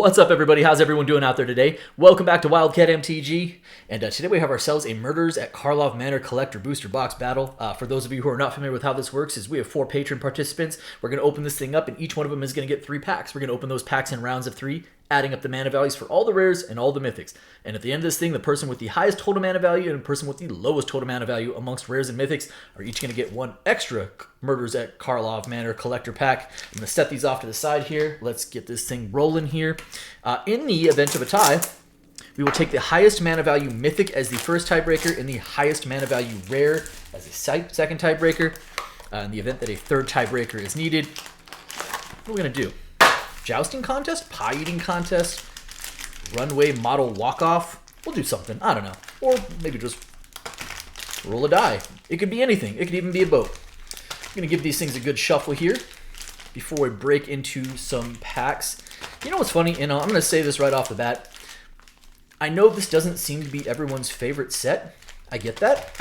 What's up, everybody? How's everyone doing out there today? Welcome back to Wildcat MTG, and today we have ourselves a Murders at Karlov Manor Collector booster box battle. For those of you who are not familiar with how this works, is we have 4 patron participants. We're going to open this thing up, and each one of them is going to get 3 packs. We're going to open those packs in rounds of 3, adding up the mana values for all the rares and all the mythics. And at the end of this thing, the person with the highest total mana value and the person with the lowest total mana value amongst rares and mythics are each going to get 1 extra Murders at Karlov Manor Collector pack. I'm going to set these off to the side here. Let's get this thing rolling here. In the event of a tie, we will take the highest mana value mythic as the first tiebreaker and the highest mana value rare as a second tiebreaker. In the event that a third tiebreaker is needed, what are we going to do? Jousting contest? Pie eating contest? Runway model walk-off? We'll do something. I don't know. Or maybe just roll a die. It could be anything. It could even be a boat. I'm going to give these things a good shuffle here before we break into some packs. You know what's funny? And I'm going to say this right off the bat. I know this doesn't seem to be everyone's favorite set. I get that.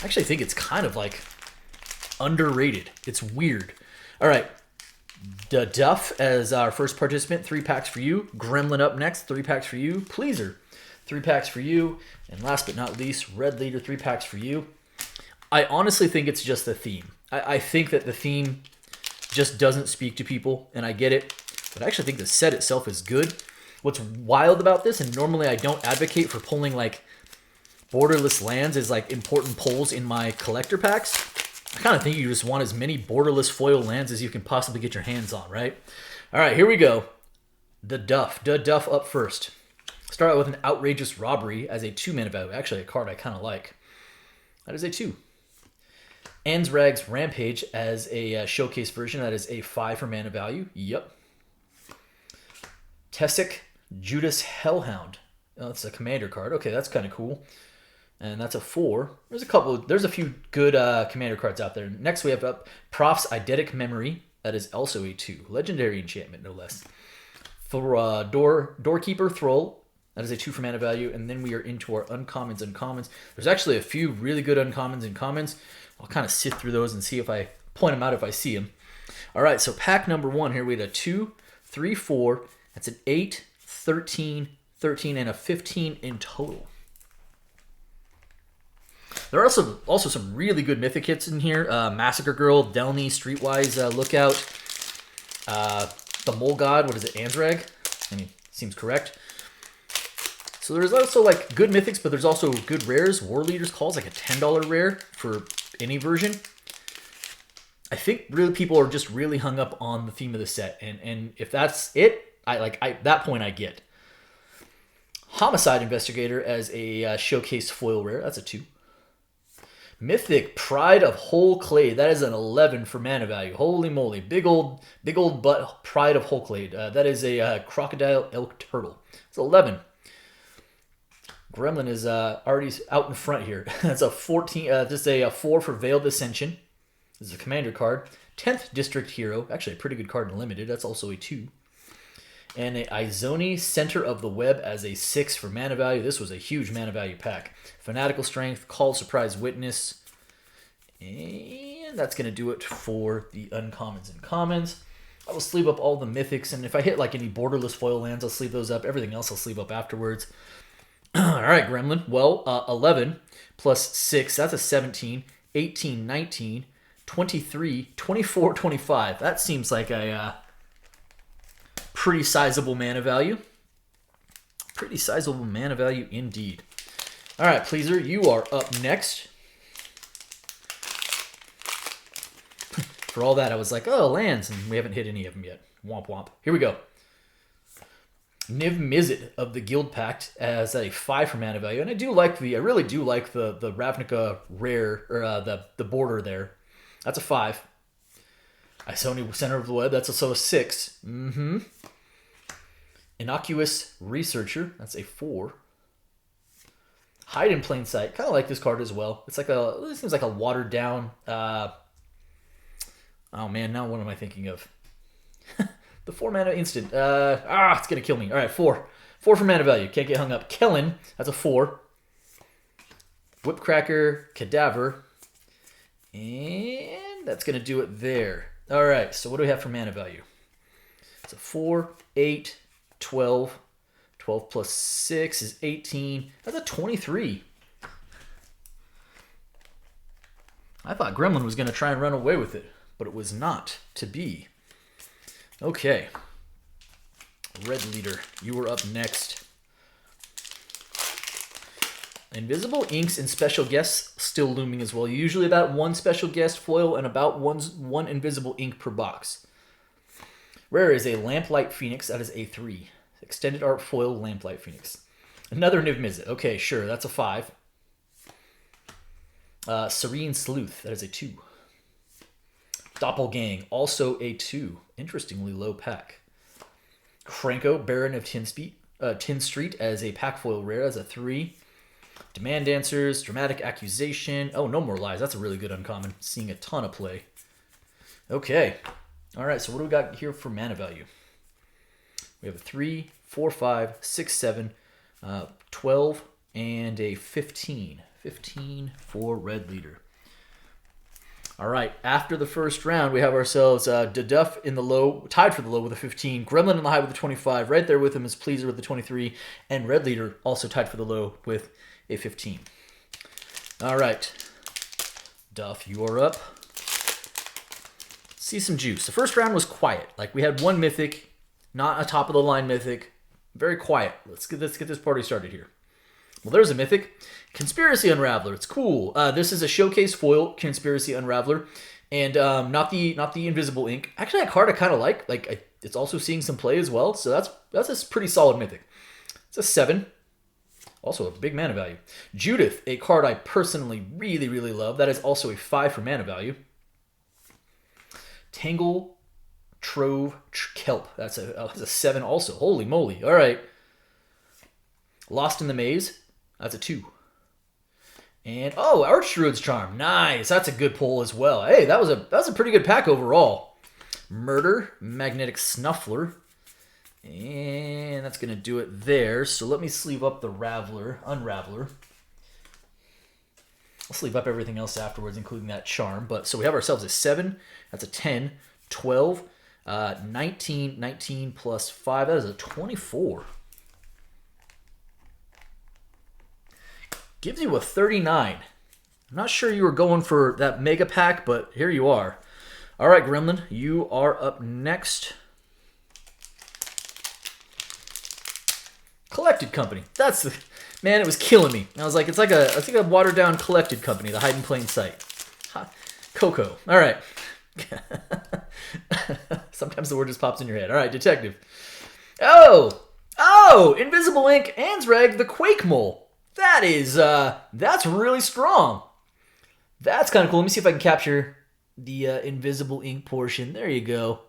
I actually think it's kind of like underrated. It's weird. All right. Duff as our first participant, 3 packs for you. Gremlin up next, 3 packs for you. Pleaser, 3 packs for you. And last but not least, Red Leader, 3 packs for you. I honestly think it's just the theme. I think that the theme just doesn't speak to people, and I get it. But I actually think the set itself is good. What's wild about this, and normally I don't advocate for pulling like borderless lands as like important pulls in my collector packs. I kind of think you just want as many borderless foil lands as you can possibly get your hands on, right? All right, here we go. The Duff up first. Start out with an Outrageous Robbery as a 2 mana value. Actually, a card I kind of like. That is a 2. Ansrag's Rampage as a showcase version. That is a 5 for mana value. Yep. Tessic Judas Hellhound. Oh, that's a commander card. Okay, that's kind of cool. And that's a 4. There's a few good commander cards out there. Next we have up Prof's Eidetic Memory. That is also a 2. Legendary enchantment, no less. For Doorkeeper Thrall. That is a 2 for mana value. And then we are into our uncommons. There's actually a few really good uncommons and commons. I'll kind of sift through those and see if I point them out if I see them. All right, so pack number 1 here. We had a 2, 3, 4. That's an 8, 13, 13, and a 15 in total. There are also some really good mythic hits in here. Massacre Girl, Delny, Streetwise Lookout, the Mole God, what is it, Ansrag? I mean, seems correct. So there's also like good mythics, but there's also good rares. War Leader's Call is like a $10 rare for any version. I think really people are just really hung up on the theme of the set, and if that's it, that point I get. Homicide Investigator as a showcase foil rare. That's a 2. Mythic Pride of Whole-Clade. That is an 11 for mana value. Holy moly. Big old butt Pride of Whole-Clade. That is a Crocodile Elk Turtle. It's 11. Gremlin is already out in front here. That's a 14. Just a 4 for Veiled Ascension. This is a commander card. 10th District Hero. Actually a pretty good card in Limited. That's also a 2. And a Izoni Center of the Web as a 6 for mana value. This was a huge mana value pack. Fanatical Strength, Call Surprise Witness. And that's going to do it for the uncommons and commons. I will sleeve up all the mythics, and if I hit like any borderless foil lands, I'll sleeve those up. Everything else I'll sleeve up afterwards. All right, Gremlin. Well, 11 plus 6, that's a 17, 18, 19, 23, 24, 25. That seems like a pretty sizable mana value. Pretty sizable mana value indeed. All right, Pleaser, you are up next. For all that, I was like, oh, lands, and we haven't hit any of them yet. Womp womp. Here we go. Niv Mizzet of the Guild Pact as a 5 for mana value, and I really do like the Ravnica rare, or the border there. That's a 5. Izoni Center of the Web, that's also a 6. Innocuous Researcher, that's a 4. Hide in Plain Sight, kind of like this card as well. It seems like a watered down. Oh man, now what am I thinking of? The 4 mana instant. It's gonna kill me. All right, 4 for mana value. Can't get hung up. Kellen, that's a 4. Whipcracker, Cadaver, and that's gonna do it there. All right, so what do we have for mana value? It's a 4, 8, 12. 12 plus 6 is 18. That's a 23. I thought Gremlin was going to try and run away with it, but it was not to be. Okay. Red Leader, you were up next. Invisible inks and special guests still looming as well. Usually about one special guest foil and about one invisible ink per box. Rare is a Lamplight Phoenix. That is a 3. Extended art foil Lamplight Phoenix. Another Niv Mizzet. Okay, sure. That's a 5. Serene Sleuth. That is a 2. Doppelgang. Also a 2. Interestingly low pack. Franco, Baron of Tin Street as a pack foil rare. As a 3. Demand Dancers. Dramatic Accusation. Oh, No More Lies. That's a really good uncommon. Seeing a ton of play. Okay. All right, so what do we got here for mana value? We have a 3, 4, 5, 6, 7, 12, and a 15. 15 for Red Leader. All right, after the first round, we have ourselves Duff in the low, tied for the low with a 15, Gremlin in the high with a 25, right there with him is Pleaser with the 23, and Red Leader also tied for the low with a 15. All right, Duff, you are up. See some juice. The first round was quiet. Like, we had one mythic, not a top-of-the-line mythic. Very quiet. Let's get this party started here. Well, there's a mythic. Conspiracy Unraveler. It's cool. This is a showcase foil Conspiracy Unraveler, and not the invisible ink. Actually, that card I kind of like. It's also seeing some play as well, so that's a pretty solid mythic. It's a 7. Also a big mana value. Judith, a card I personally really, really love. That is also a 5 for mana value. Tangle Trove Kelp. That's a 7 also. Holy moly. All right. Lost in the Maze. That's a 2. And, oh, Archdruid's Charm. Nice. That's a good pull as well. Hey, that was a pretty good pack overall. Murder. Magnetic Snuffler. And that's going to do it there. So let me sleeve up the Unraveler. I'll sleeve up everything else afterwards, including that charm. But so we have ourselves a 7. That's a 10. 12. 19. 19 plus 5. That is a 24. Gives you a 39. I'm not sure you were going for that mega pack, but here you are. All right, Gremlin, you are up next. Collected Company. That's the... Man, it was killing me. I was like, it's like a watered down Collected Company, the hide in plain sight. Coco. All right. Sometimes the word just pops in your head. All right, Detective. Oh, Invisible Ink, Ansreg, the Quake Mole. That's really strong. That's kind of cool. Let me see if I can capture the Invisible Ink portion. There you go.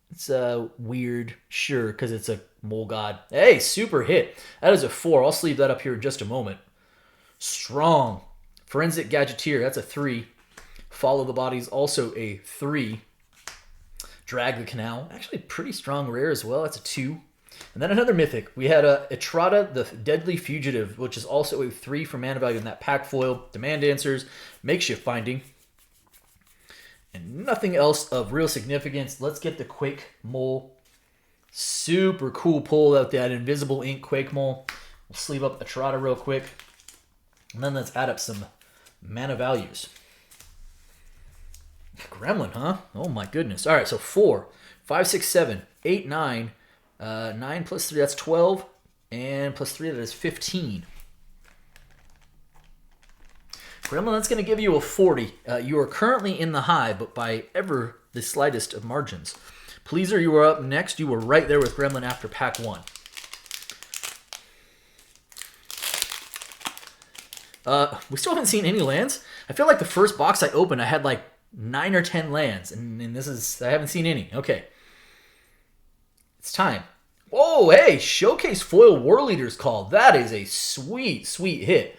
It's weird, sure, because it's a mole god. Hey, super hit. That is a 4. I'll sleeve that up here in just a moment. Strong. Forensic Gadgeteer, that's a 3. Follow the Bodies, also a 3. Drag the Canal, actually pretty strong rare as well. That's a 2. And then another mythic. We had Etrata, the Deadly Fugitive, which is also a 3 for mana value in that pack foil. Demand Answers, Makeshift Finding. And nothing else of real significance. Let's get the Quake Mole. Super cool pull out that Invisible Ink Quake Mole. We'll sleeve up Etrata real quick. And then let's add up some mana values. Gremlin, huh? Oh my goodness. All right, so 4, 5, 6, 7, 8, 9. 9 plus 3, that's 12. And plus 3, that is 15. Gremlin, that's going to give you a 40. You are currently in the high, but by ever the slightest of margins. Pleaser, you are up next. You were right there with Gremlin after pack 1. We still haven't seen any lands. I feel like the first box I opened, I had like 9 or 10 lands, and I haven't seen any. Okay. It's time. Whoa, hey, Showcase Foil War Leader's Call. That is a sweet, sweet hit.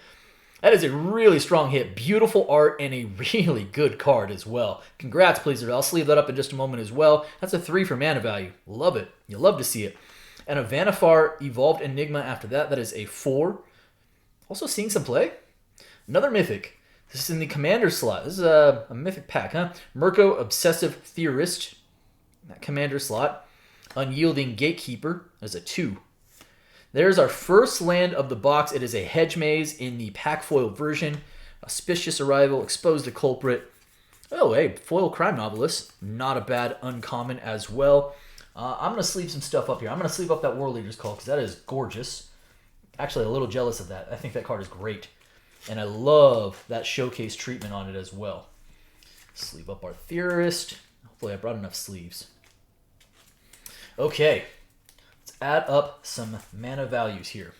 That is a really strong hit. Beautiful art and a really good card as well. Congrats, Pleaser. I'll sleeve that up in just a moment as well. That's a 3 for mana value. Love it. You love to see it. And a Vanifar Evolved Enigma after that. That is a 4. Also seeing some play. Another Mythic. This is in the Commander slot. This is a Mythic pack, huh? Mirko Obsessive Theorist. That Commander slot. Unyielding Gatekeeper as a 2. There's our first land of the box. It is a Hedge Maze in the pack foil version. Auspicious Arrival, Expose the Culprit. Oh, hey, Foil Crime Novelist. Not a bad uncommon as well. I'm going to sleeve some stuff up here. I'm going to sleeve up that War Leader's Call because that is gorgeous. Actually, a little jealous of that. I think that card is great. And I love that showcase treatment on it as well. Sleeve up our Theorist. Hopefully I brought enough sleeves. Okay. Let's add up some mana values here.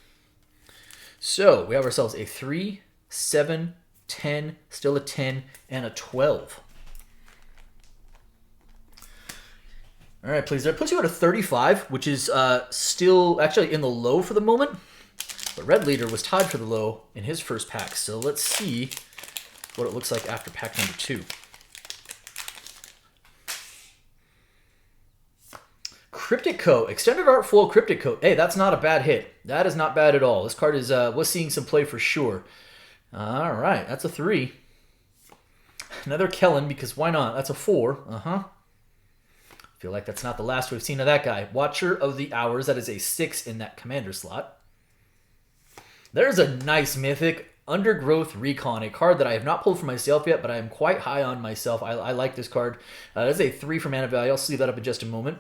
So, we have ourselves a 3, 7, 10, still a 10, and a 12. All right, please. That puts you at a 35, which is still actually in the low for the moment. But Red Leader was tied for the low in his first pack. So let's see what it looks like after pack number 2. Cryptic Coat. Extended Art Foil Cryptic Coat. Hey, that's not a bad hit. That is not bad at all. This card is was seeing some play for sure. All right, that's a 3. Another Kellen, because why not? That's a 4. Feel like that's not the last we've seen of that guy. Watcher of the Hours. That is a 6 in that commander slot. There's a nice mythic, Undergrowth Recon, a card that I have not pulled for myself yet, but I am quite high on myself. I like this card. That's a 3 for mana value. I'll sleeve that up in just a moment.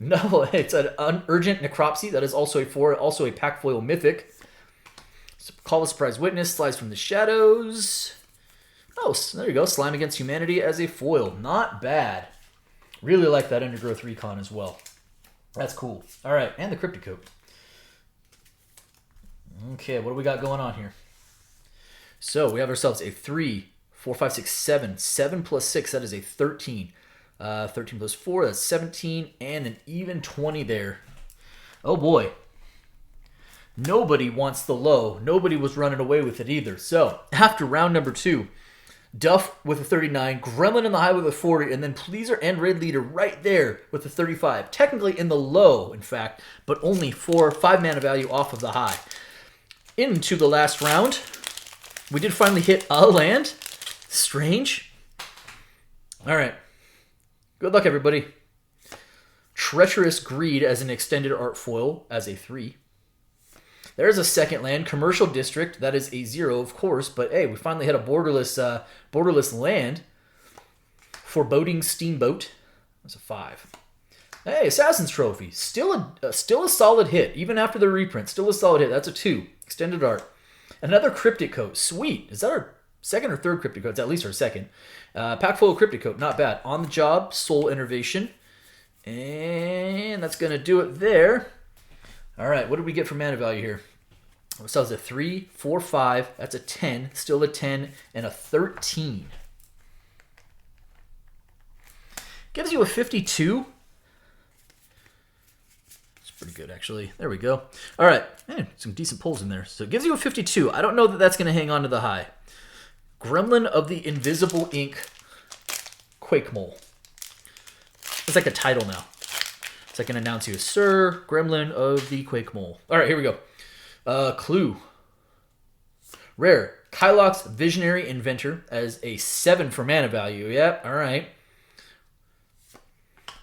No, it's an Urgent Necropsy. That is also a 4, also a pack foil mythic. Call a Surprise Witness, Slides from the Shadows. Oh, there you go. Slime Against Humanity as a foil. Not bad. Really like that Undergrowth Recon as well. That's cool. All right, and the Cryptic Coat. Okay, what do we got going on here? So we have ourselves a 3, 4, 5, 6, 7. 7 plus 6, that is a 13. 13 plus 4, that's 17. And an even 20 there. Oh boy. Nobody wants the low. Nobody was running away with it either. So after round number 2, Duff with a 39, Gremlin in the high with a 40, and then Pleaser and Red Leader right there with a 35. Technically in the low, in fact, but only 5 mana value off of the high. Into the last round, we did finally hit a land. Strange. All right. Good luck, everybody. Treacherous Greed as an extended art foil as a 3. There's a second land, Commercial District. That is a 0, of course, but hey, we finally had a borderless land. Foreboding Steamboat. That's a 5. Hey, Assassin's Trophy. Still a solid hit, even after the reprint. Still a solid hit. That's a 2. Extended art. Another Cryptic Coat. Sweet. Is that our second or third Cryptic Coat? It's at least our second. Pack full of Cryptic Coat. Not bad. On the Job. Soul Innervation. And that's going to do it there. All right. What did we get for mana value here? So it's a 3, 4, 5. That's a 10. Still a 10. And a 13. Gives you a 52. Pretty good, actually. There we go. All right. Man, some decent pulls in there. So it gives you a 52. I don't know that that's going to hang on to the high. Gremlin of the Invisible Ink Quake Mole. It's like a title now. So I can announce you, Sir Gremlin of the Quake Mole. All right, here we go. Clue. Rare. Kylox Visionary Inventor as a 7 for mana value. Yep, all right.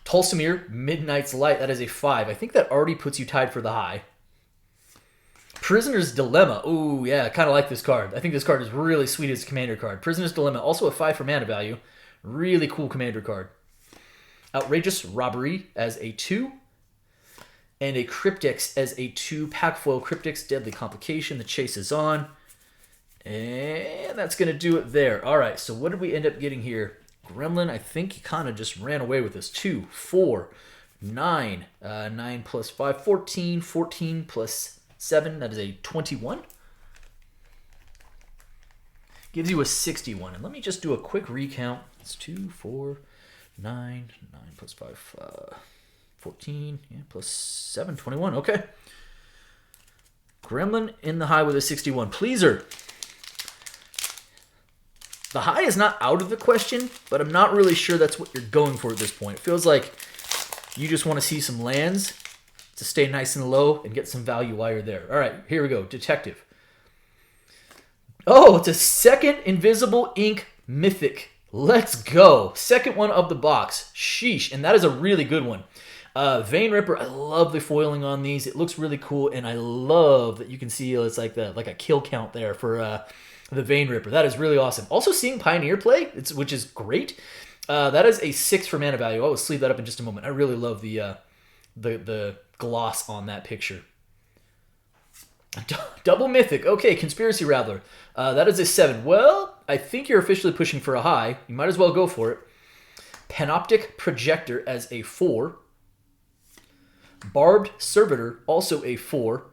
Tulsimir, Midnight's Light, that is a 5. I think that already puts you tied for the high. Prisoner's Dilemma. Ooh, yeah, I kind of like this card. I think this card is really sweet as a commander card. Prisoner's Dilemma, also a 5 for mana value. Really cool commander card. Outrageous Robbery as a 2. And a Cryptix as a 2. Pack foil Cryptix, Deadly Complication. The chase is on. And that's going to do it there. All right, so what did we end up getting here? Gremlin, I think he kind of just ran away with this. 2, 4, 9. 9 plus 5, 14. 14 plus 7, that is a 21. Gives you a 61. And let me just do a quick recount. It's 2, 4, 9. 9 plus 5, 14. Yeah, plus 7, 21. Okay. Gremlin in the high with a 61. Pleaser. The high is not out of the question, but I'm not really sure that's what you're going for at this point. It feels like you just want to see some lands to stay nice and low and get some value while you're there. All right, here we go. Detective. Oh, it's a second Invisible Ink Mythic. Let's go. Second one of the box. Sheesh, and that is a really good one. Vein Ripper, I love the foiling on these. It looks really cool, and I love that you can see it's like a kill count there for the Vein Ripper. That is really awesome. Also seeing Pioneer play, which is great. That is a 6 for mana value. I will sleeve that up in just a moment. I really love the gloss on that picture. Double Mythic. Okay, Conspiracy Rattler. That is a 7. Well, I think you're officially pushing for a high. You might as well go for it. Panoptic Projector as a 4. Barbed Servitor, also a 4.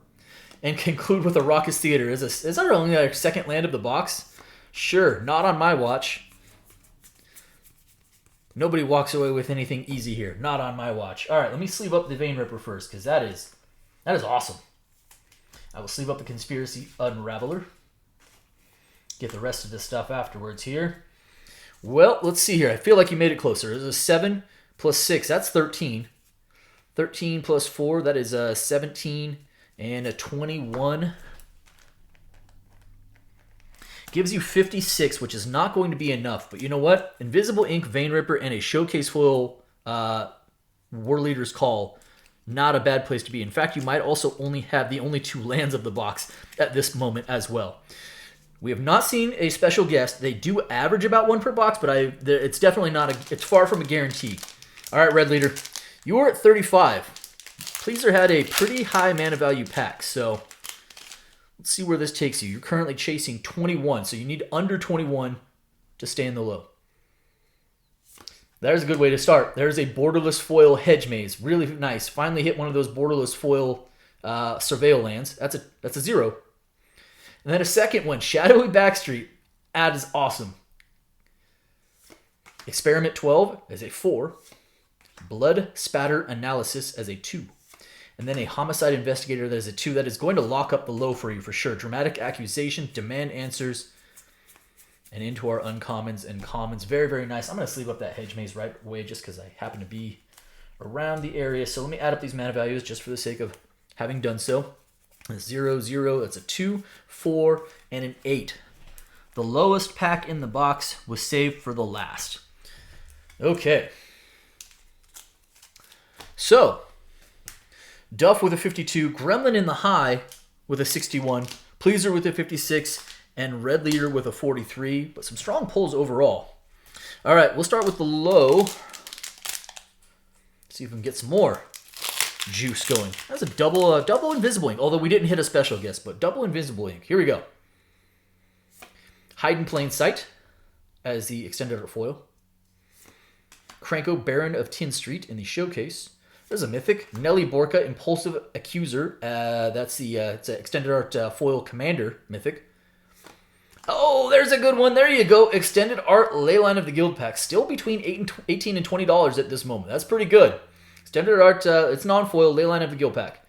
And conclude with a Raucous Theater. Is that only our second land of the box? Sure, not on my watch. Nobody walks away with anything easy here. Not on my watch. All right, let me sleeve up the Vein Ripper first, because that is awesome. I will sleeve up the Conspiracy Unraveler. Get the rest of this stuff afterwards here. Well, let's see here. I feel like you made it closer. There's a 7 plus 6. That's 13. 13 plus 4. That is a 17 and a 21. Gives you 56, which is not going to be enough. But you know what? Invisible Ink, Vein Ripper, and a Showcase Foil War Leader's Call. Not a bad place to be. In fact, you might also only have the only 2 lands of the box at this moment as well. We have not seen a special guest. They do average about 1 per box, but it's definitely not it's far from a guarantee. All right, Red Leader, you are at 35. Pleaser had a pretty high mana value pack, so let's see where this takes you. You're currently chasing 21, so you need under 21 to stay in the low. There's a good way to start. There's a borderless foil Hedge Maze. Really nice. Finally hit one of those borderless foil surveil lands. That's a 0. And then a second one, Shadowy Backstreet. That is awesome. Experiment 12 as a 4. Blood Spatter Analysis as a 2. And then a Homicide Investigator that is a 2. That is going to lock up the low for you for sure. Dramatic Accusation, Demand Answers, and into our uncommons and commons. Very, very nice. I'm going to sleeve up that Hedge Maze right away just because I happen to be around the area. So let me add up these mana values just for the sake of having done so. 0, 0, that's a 2, 4, and an 8. The lowest pack in the box was saved for the last. Okay. So, Duff with a 52, Gremlin in the high with a 61, Pleaser with a 56, and Red Leader with a 43, but some strong pulls overall. All right, we'll start with the low. See if we can get some more juice going. That's a double Invisible Ink, although we didn't hit a special guest, but double Invisible Ink. Here we go. Hide in Plain Sight as the extended art foil. Kranko, Baron of Tin Street in the showcase. There's a mythic. Nelly Borka, Impulsive Accuser. That's the it's an extended art foil commander mythic. Oh, there's a good one. There you go. Extended art Leyline of the Guild pack. Still between $18 and $20 at this moment. That's pretty good. Extended art, it's non-foil, Leyline of the Guild pack.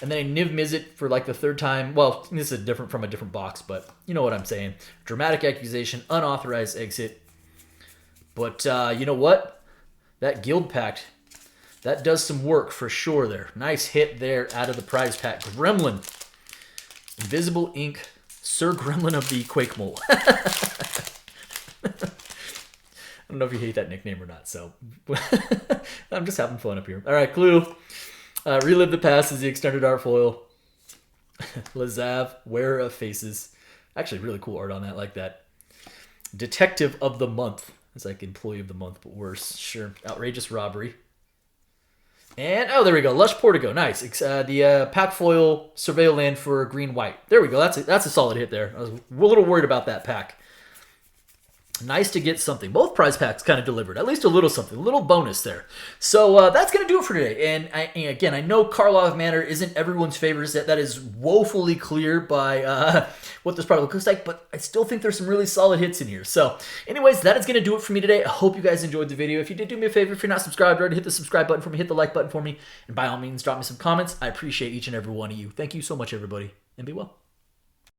And then a Niv Mizzet for like the 3rd time. Well, this is different from a different box, but you know what I'm saying. Dramatic Accusation, Unauthorized Exit. But you know what? That Guild pack, that does some work for sure there. Nice hit there out of the prize pack. Gremlin. Invisible Ink, Sir Gremlin of the Quake Mole. I don't know if you hate that nickname or not, so I'm just having fun up here. All right, Clue. Relive the Past is the extended art foil. Lazav, Wearer of Faces. Actually, really cool art on that, like that. Detective of the Month. It's like Employee of the Month, but worse. Sure. Outrageous Robbery. And, oh, there we go. Lush Portico. Nice. The pack foil Surveil land for green-white. There we go. That's a solid hit there. I was a little worried about that pack. Nice to get something. Both prize packs kind of delivered. At least a little something. A little bonus there. So that's going to do it for today. And again, I know Karlov Manor isn't everyone's favorite set. That is woefully clear by what this product looks like. But I still think there's some really solid hits in here. So anyways, that is going to do it for me today. I hope you guys enjoyed the video. If you did, do me a favor. If you're not subscribed already, hit the subscribe button for me. Hit the like button for me. And by all means, drop me some comments. I appreciate each and every one of you. Thank you so much, everybody. And be well.